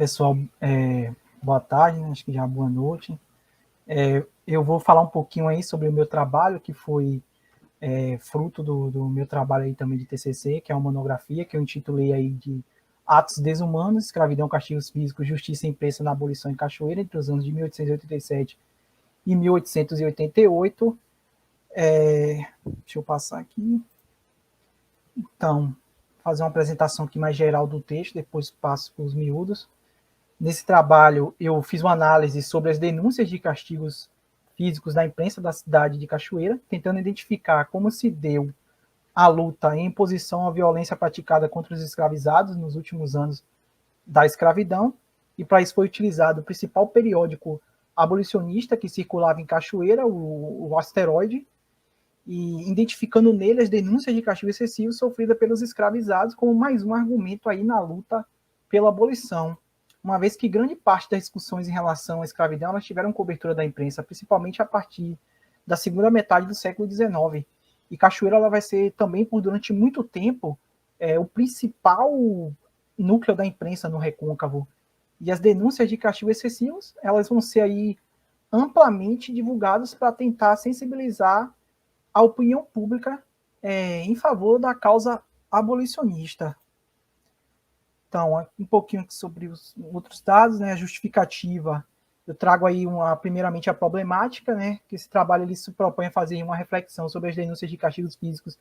Pessoal, boa tarde, né? Acho que já boa noite. Eu vou falar um pouquinho aí sobre o meu trabalho, que foi fruto do meu trabalho aí também de TCC, que é uma monografia que eu intitulei aí de Atos Desumanos, Escravidão, Castigos Físicos, Justiça Impressa na Abolição em Cachoeira, entre os anos de 1887 e 1888. Deixa eu passar aqui. Então, fazer uma apresentação aqui mais geral do texto, depois passo para os miúdos. Nesse trabalho, eu fiz uma análise sobre as denúncias de castigos físicos da imprensa da cidade de Cachoeira, tentando identificar como se deu a luta em oposição à violência praticada contra os escravizados nos últimos anos da escravidão, e para isso foi utilizado o principal periódico abolicionista que circulava em Cachoeira, o Asteroide, e identificando nele as denúncias de castigo excessivo sofridas pelos escravizados como mais um argumento aí na luta pela abolição, uma vez que grande parte das discussões em relação à escravidão elas tiveram cobertura da imprensa, principalmente a partir da segunda metade do século XIX. E Cachoeira ela vai ser também, por durante muito tempo, o principal núcleo da imprensa no Recôncavo. E as denúncias de castigos excessivos elas vão ser aí amplamente divulgadas para tentar sensibilizar a opinião pública em favor da causa abolicionista. Então, um pouquinho sobre os outros dados, né? A justificativa, eu trago aí primeiramente a problemática, né? Que esse trabalho ele se propõe a fazer uma reflexão sobre as denúncias de castigos físicos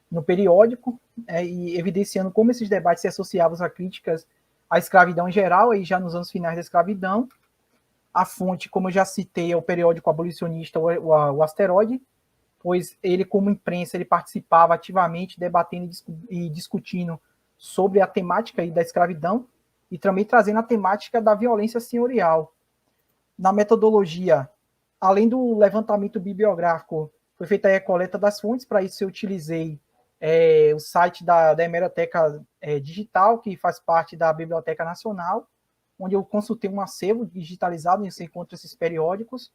no periódico, e evidenciando como esses debates se associavam a críticas à escravidão em geral, aí já nos anos finais da escravidão. A fonte, como eu já citei, é o periódico abolicionista, o Asteroide, pois ele, como imprensa, ele participava ativamente, debatendo e discutindo sobre a temática aí da escravidão e também trazendo a temática da violência senhorial. Na metodologia, além do levantamento bibliográfico, foi feita aí a coleta das fontes, para isso eu utilizei o site da Hemeroteca Digital, que faz parte da Biblioteca Nacional, onde eu consultei um acervo digitalizado, onde você encontra esses periódicos.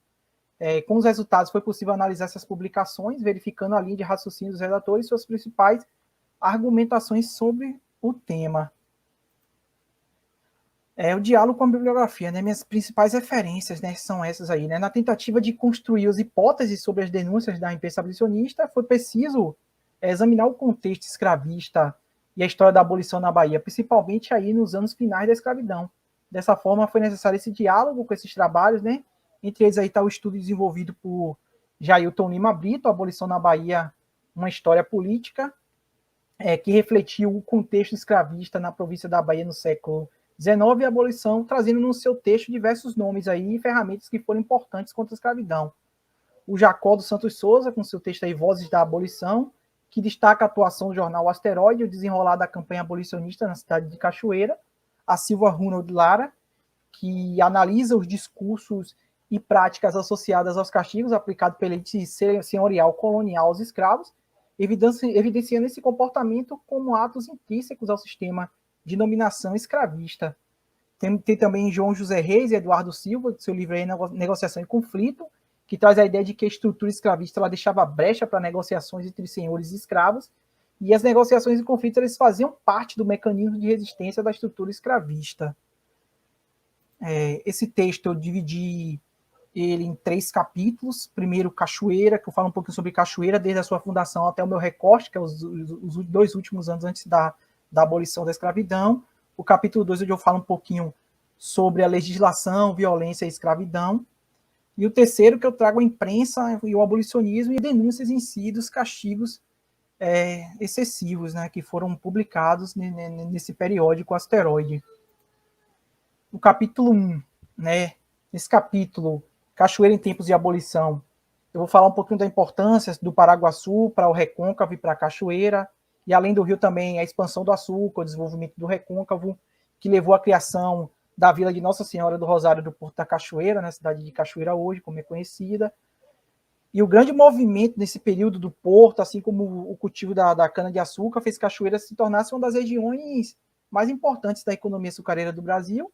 Com os resultados, foi possível analisar essas publicações, verificando a linha de raciocínio dos redatores e suas principais argumentações sobre o tema. O diálogo com a bibliografia, né? Minhas principais referências, né, são essas aí, né? Na tentativa de construir as hipóteses sobre as denúncias da imprensa abolicionista, foi preciso examinar o contexto escravista e a história da abolição na Bahia, principalmente aí nos anos finais da escravidão. Dessa forma, foi necessário esse diálogo com esses trabalhos, né? Entre eles aí está o estudo desenvolvido por Jailton Lima Brito, Abolição na Bahia, uma história política, que refletiu o contexto escravista na província da Bahia no século XIX e a abolição, trazendo no seu texto diversos nomes aí e ferramentas que foram importantes contra a escravidão. O Jacó dos Santos Souza, com seu texto aí Vozes da Abolição, que destaca a atuação do jornal Asteroide, o desenrolar da campanha abolicionista na cidade de Cachoeira. A Silva Ronald Lara, que analisa os discursos e práticas associadas aos castigos aplicados pela elite senhorial colonial aos escravos, evidenciando esse comportamento como atos intrínsecos ao sistema de dominação escravista. Tem também João José Reis e Eduardo Silva, seu livro aí, Negociação e Conflito, que traz a ideia de que a estrutura escravista ela deixava brecha para negociações entre senhores e escravos, e as negociações e conflitos eles faziam parte do mecanismo de resistência da estrutura escravista. Esse texto eu dividi ele em 3 capítulos. Primeiro, Cachoeira, que eu falo um pouquinho sobre Cachoeira, desde a sua fundação até o meu recorte, que é os 2 últimos anos antes da abolição da escravidão. O capítulo 2, onde eu falo um pouquinho sobre a legislação, violência e escravidão. E o terceiro, que eu trago a imprensa e o abolicionismo e denúncias em si dos castigos excessivos, né, que foram publicados nesse periódico Asteroide. No capítulo 1, né, nesse capítulo, Cachoeira em Tempos de Abolição, eu vou falar um pouquinho da importância do Paraguaçu para o Recôncavo e para a Cachoeira, e além do Rio também a expansão do açúcar, o desenvolvimento do Recôncavo, que levou à criação da vila de Nossa Senhora do Rosário do Porto da Cachoeira, na cidade de Cachoeira hoje, como é conhecida. E o grande movimento nesse período do Porto, assim como o cultivo da cana-de-açúcar, fez Cachoeira se tornasse uma das regiões mais importantes da economia açucareira do Brasil.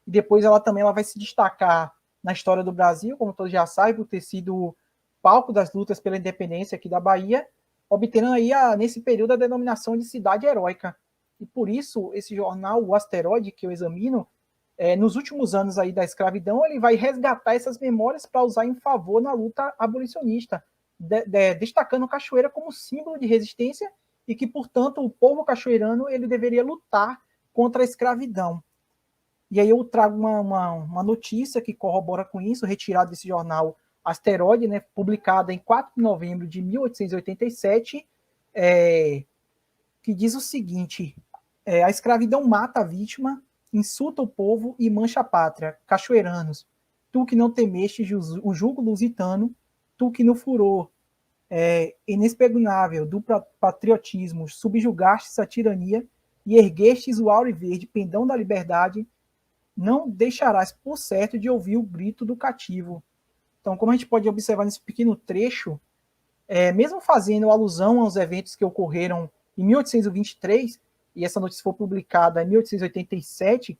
E depois ela vai se destacar na história do Brasil, como todos já sabem, por ter sido palco das lutas pela independência aqui da Bahia, obtendo aí, nesse período, a denominação de cidade heróica. E por isso, esse jornal, o Asteroide, que eu examino, nos últimos anos aí da escravidão, ele vai resgatar essas memórias para usar em favor na luta abolicionista, destacando Cachoeira como símbolo de resistência e que, portanto, o povo cachoeirano ele deveria lutar contra a escravidão. E aí eu trago uma notícia que corrobora com isso, retirada desse jornal Asteroide, né, publicada em 4 de novembro de 1887, que diz o seguinte: a escravidão mata a vítima, insulta o povo e mancha a pátria. Cachoeiranos, tu que não temeste o jugo lusitano, tu que no furor inexpugnável do patriotismo subjugastes a tirania e erguestes o auro e verde pendão da liberdade, não deixarás por certo de ouvir o grito do cativo. Então, como a gente pode observar nesse pequeno trecho, mesmo fazendo alusão aos eventos que ocorreram em 1823, e essa notícia foi publicada em 1887,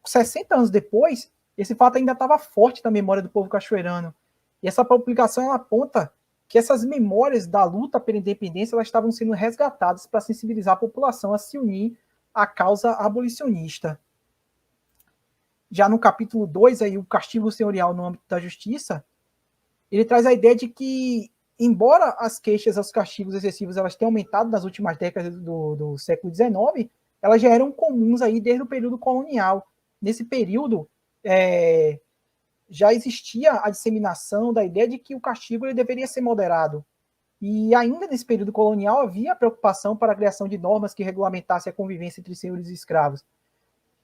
60 anos depois, esse fato ainda estava forte na memória do povo cachoeirano. E essa publicação ela aponta que essas memórias da luta pela independência elas estavam sendo resgatadas para sensibilizar a população a se unir à causa abolicionista. Já no capítulo 2, aí, o castigo senhorial no âmbito da justiça, ele traz a ideia de que, embora as queixas aos castigos excessivos elas tenham aumentado nas últimas décadas do século XIX, elas já eram comuns aí desde o período colonial. Nesse período, já existia a disseminação da ideia de que o castigo ele deveria ser moderado. E ainda nesse período colonial havia preocupação para a criação de normas que regulamentassem a convivência entre senhores e escravos.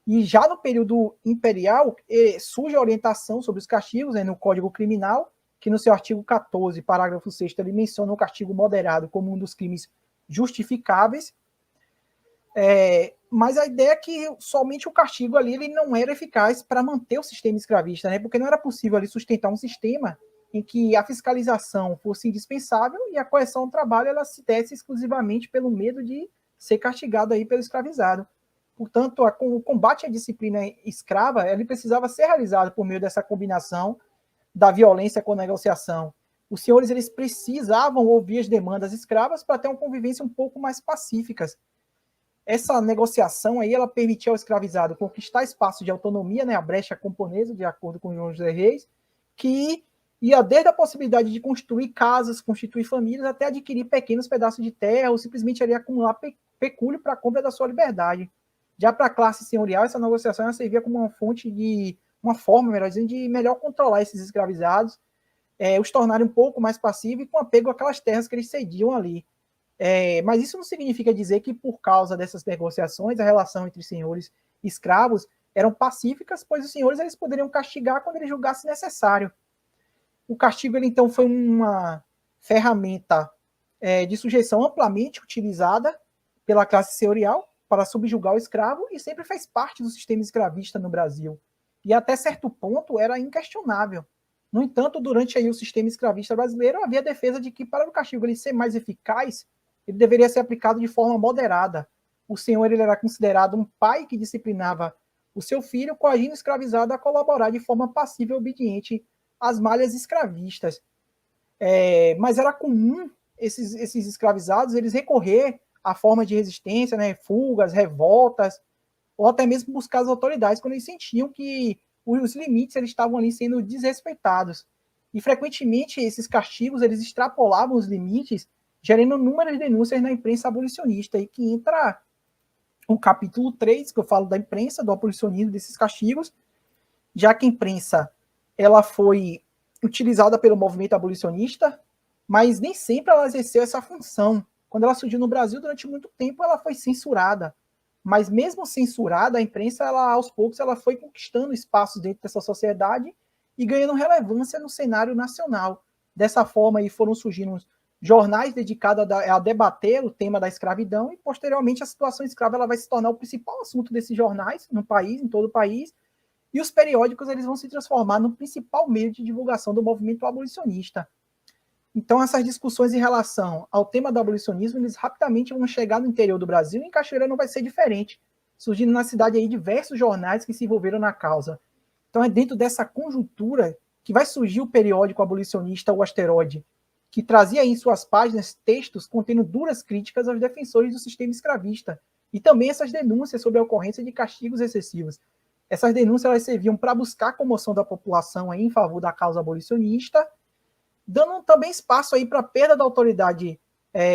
E já no período imperial, surge a orientação sobre os castigos, no Código Criminal, que no seu artigo 14, parágrafo 6º, ele menciona o castigo moderado como um dos crimes justificáveis, mas a ideia é que somente o castigo ali ele não era eficaz para manter o sistema escravista, né? Porque não era possível ali sustentar um sistema em que a fiscalização fosse indispensável e a correção do trabalho ela se desse exclusivamente pelo medo de ser castigado aí pelo escravizado. Portanto, o combate à disciplina escrava ele precisava ser realizado por meio dessa combinação da violência com a negociação. Os senhores eles precisavam ouvir as demandas escravas para ter uma convivência um pouco mais pacíficas. Essa negociação aí ela permitia ao escravizado conquistar espaço de autonomia, né, a brecha camponesa, de acordo com João José Reis, que ia desde a possibilidade de construir casas, constituir famílias, até adquirir pequenos pedaços de terra ou simplesmente ali acumular pecúlio para a compra da sua liberdade. Já para a classe senhorial, essa negociação ela servia como uma forma, melhor dizendo, de melhor controlar esses escravizados, os tornarem um pouco mais passivos e com apego àquelas terras que eles cediam ali. Mas isso não significa dizer que por causa dessas negociações, a relação entre senhores e escravos eram pacíficas, pois os senhores eles poderiam castigar quando eles julgassem necessário. O castigo, ele, então, foi uma ferramenta de sujeição amplamente utilizada pela classe senhorial para subjugar o escravo e sempre fez parte do sistema escravista no Brasil. E até certo ponto era inquestionável. No entanto, durante aí o sistema escravista brasileiro, havia a defesa de que para o castigo ele ser mais eficaz, ele deveria ser aplicado de forma moderada. O senhor ele era considerado um pai que disciplinava o seu filho, coagindo o escravizado a colaborar de forma passiva e obediente às malhas escravistas. Mas era comum esses escravizados eles recorrer a forma de resistência, né, fugas, revoltas, ou até mesmo buscar as autoridades quando eles sentiam que os limites eles estavam ali sendo desrespeitados. E frequentemente esses castigos eles extrapolavam os limites, gerando inúmeras denúncias na imprensa abolicionista, e que entra o capítulo 3, que eu falo da imprensa, do abolicionismo desses castigos, já que a imprensa ela foi utilizada pelo movimento abolicionista, mas nem sempre ela exerceu essa função. Quando ela surgiu no Brasil, durante muito tempo, ela foi censurada. Mas mesmo censurada, a imprensa, ela, aos poucos, ela foi conquistando espaços dentro dessa sociedade e ganhando relevância no cenário nacional. Dessa forma, aí foram surgindo jornais dedicados a debater o tema da escravidão e, posteriormente, a situação escrava ela vai se tornar o principal assunto desses jornais no país, em todo o país, e os periódicos eles vão se transformar no principal meio de divulgação do movimento abolicionista. Então, essas discussões em relação ao tema do abolicionismo, eles rapidamente vão chegar no interior do Brasil, e em Cachoeira não vai ser diferente, surgindo na cidade aí diversos jornais que se envolveram na causa. Então, é dentro dessa conjuntura que vai surgir o periódico abolicionista O Asteroide, que trazia em suas páginas textos contendo duras críticas aos defensores do sistema escravista, e também essas denúncias sobre a ocorrência de castigos excessivos. Essas denúncias elas serviam para buscar a comoção da população aí em favor da causa abolicionista, dando também espaço aí para a perda da autoridade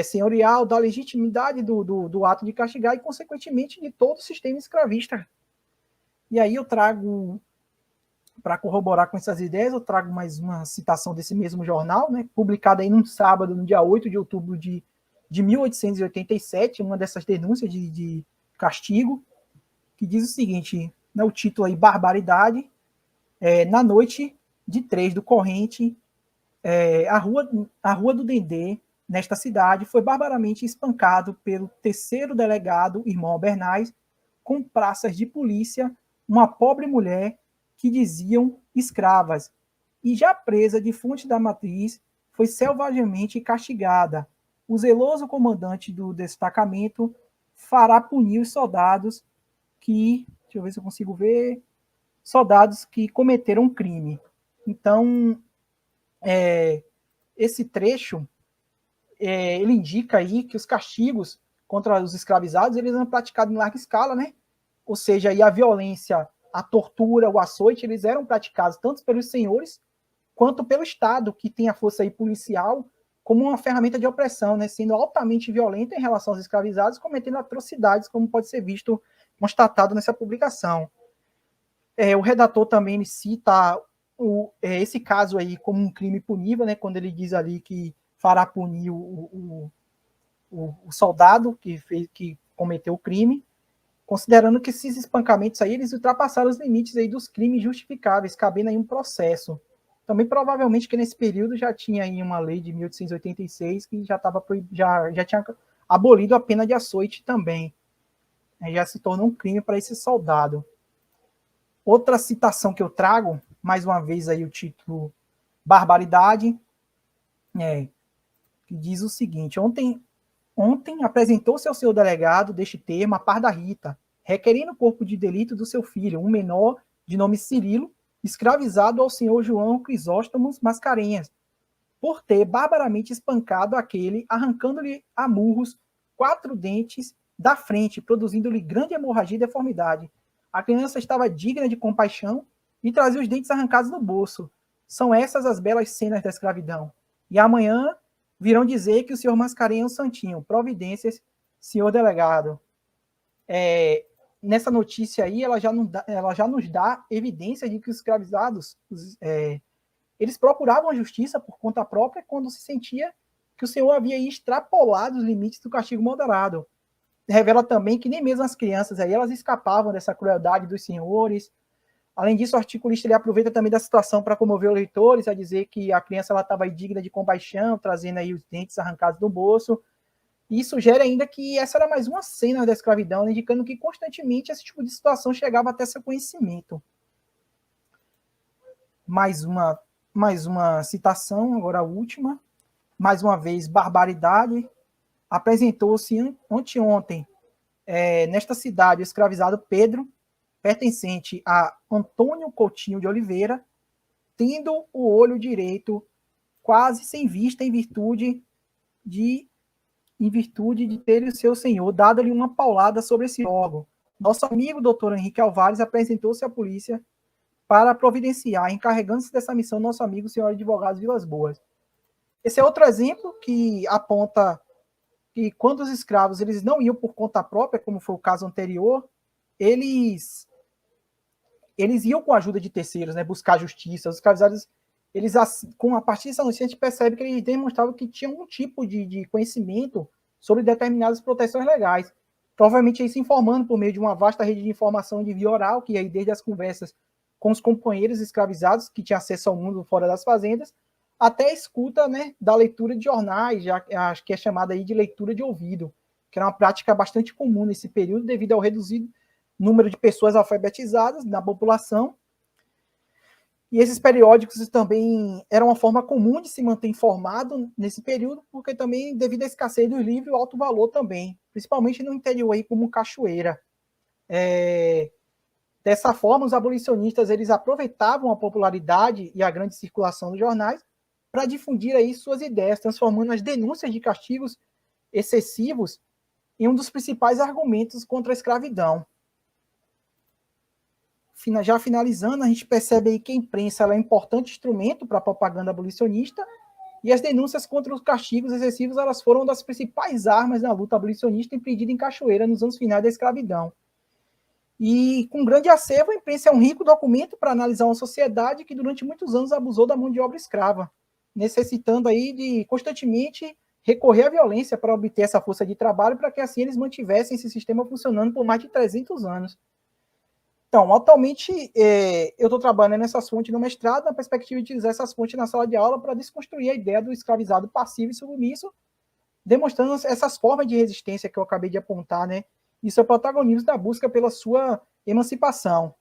senhorial, da legitimidade do ato de castigar e, consequentemente, de todo o sistema escravista. E aí eu trago, para corroborar com essas ideias, eu trago mais uma citação desse mesmo jornal, né, publicada aí num sábado, no dia 8 de outubro de 1887, uma dessas denúncias de castigo, que diz o seguinte, né, o título aí, Barbaridade, na noite de 3 do corrente, a rua do Dendê, nesta cidade, foi barbaramente espancado pelo terceiro delegado, irmão Albernaz, com praças de polícia, uma pobre mulher que diziam escravas, e já presa de Fonte da Matriz, foi selvagemente castigada. O zeloso comandante do destacamento fará punir os soldados que, deixa eu ver se eu consigo ver, soldados que cometeram um crime. Então, esse trecho, ele indica aí que os castigos contra os escravizados, eles eram praticados em larga escala, né? Ou seja, aí a violência, a tortura, o açoite, eles eram praticados tanto pelos senhores quanto pelo Estado, que tem a força aí policial como uma ferramenta de opressão, né? Sendo altamente violenta em relação aos escravizados, cometendo atrocidades, como pode ser visto, constatado nessa publicação. O redator também cita esse caso aí como um crime punível, né? Quando ele diz ali que fará punir o soldado que cometeu o crime, considerando que esses espancamentos aí, eles ultrapassaram os limites aí dos crimes justificáveis, cabendo aí um processo. Também provavelmente que nesse período já tinha aí uma lei de 1886 que já tinha abolido a pena de açoite também. Já se tornou um crime para esse soldado. Outra citação que eu trago, mais uma vez aí o título Barbaridade, que diz o seguinte: ontem apresentou-se ao senhor delegado deste termo a par da Rita, requerendo o corpo de delito do seu filho, um menor de nome Cirilo, escravizado ao senhor João Crisóstomo Mascarenhas, por ter barbaramente espancado aquele, arrancando-lhe a murros 4 dentes da frente, produzindo-lhe grande hemorragia e deformidade. A criança estava digna de compaixão e trazia os dentes arrancados do bolso. São essas as belas cenas da escravidão. E amanhã virão dizer que o senhor Mascarenhas é um santinho. Providências, senhor delegado. Nessa notícia aí, ela já nos dá evidência de que os escravizados, eles procuravam a justiça por conta própria quando se sentia que o senhor havia extrapolado os limites do castigo moderado. Revela também que nem mesmo as crianças aí, elas escapavam dessa crueldade dos senhores. Além disso, o articulista ele aproveita também da situação para comover os leitores, a dizer que a criança estava digna de compaixão, trazendo aí os dentes arrancados do bolso. E sugere ainda que essa era mais uma cena da escravidão, indicando que constantemente esse tipo de situação chegava até seu conhecimento. Mais uma citação, agora a última. Mais uma vez, barbaridade. Apresentou-se anteontem, nesta cidade, o escravizado Pedro, pertencente a Antônio Coutinho de Oliveira, tendo o olho direito quase sem vista em virtude de ter o seu senhor dado-lhe uma paulada sobre esse órgão. Nosso amigo doutor Henrique Alvares apresentou-se à polícia para providenciar, encarregando-se dessa missão nosso amigo senhor advogado Vilas Boas. Esse é outro exemplo que aponta que quando os escravos eles não iam por conta própria, como foi o caso anterior, eles iam com a ajuda de terceiros, né, buscar justiça. Os escravizados, a partir dessa notícia, a gente percebe que eles demonstravam que tinham um tipo de conhecimento sobre determinadas proteções legais. Provavelmente aí se informando por meio de uma vasta rede de informação de via oral, que aí desde as conversas com os companheiros escravizados, que tinham acesso ao mundo fora das fazendas, até a escuta, né, da leitura de jornais, acho que é chamada aí de leitura de ouvido, que era uma prática bastante comum nesse período, devido ao reduzido número de pessoas alfabetizadas na população. E esses periódicos também eram uma forma comum de se manter informado nesse período, porque também, devido à escassez dos livros, o alto valor também, principalmente no interior aí, como Cachoeira. Dessa forma, os abolicionistas eles aproveitavam a popularidade e a grande circulação dos jornais para difundir aí suas ideias, transformando as denúncias de castigos excessivos em um dos principais argumentos contra a escravidão. já finalizando, a gente percebe aí que a imprensa ela é um importante instrumento para a propaganda abolicionista, e as denúncias contra os castigos excessivos elas foram uma das principais armas na luta abolicionista empreendida em Cachoeira nos anos finais da escravidão. E com grande acervo, a imprensa é um rico documento para analisar uma sociedade que durante muitos anos abusou da mão de obra escrava, necessitando aí de constantemente recorrer à violência para obter essa força de trabalho, para que assim eles mantivessem esse sistema funcionando por mais de 300 anos. Então, atualmente, eu estou trabalhando nessas fontes no mestrado, na perspectiva de utilizar essas fontes na sala de aula para desconstruir a ideia do escravizado passivo e submisso, demonstrando essas formas de resistência que eu acabei de apontar, né? E seu protagonismo da busca pela sua emancipação.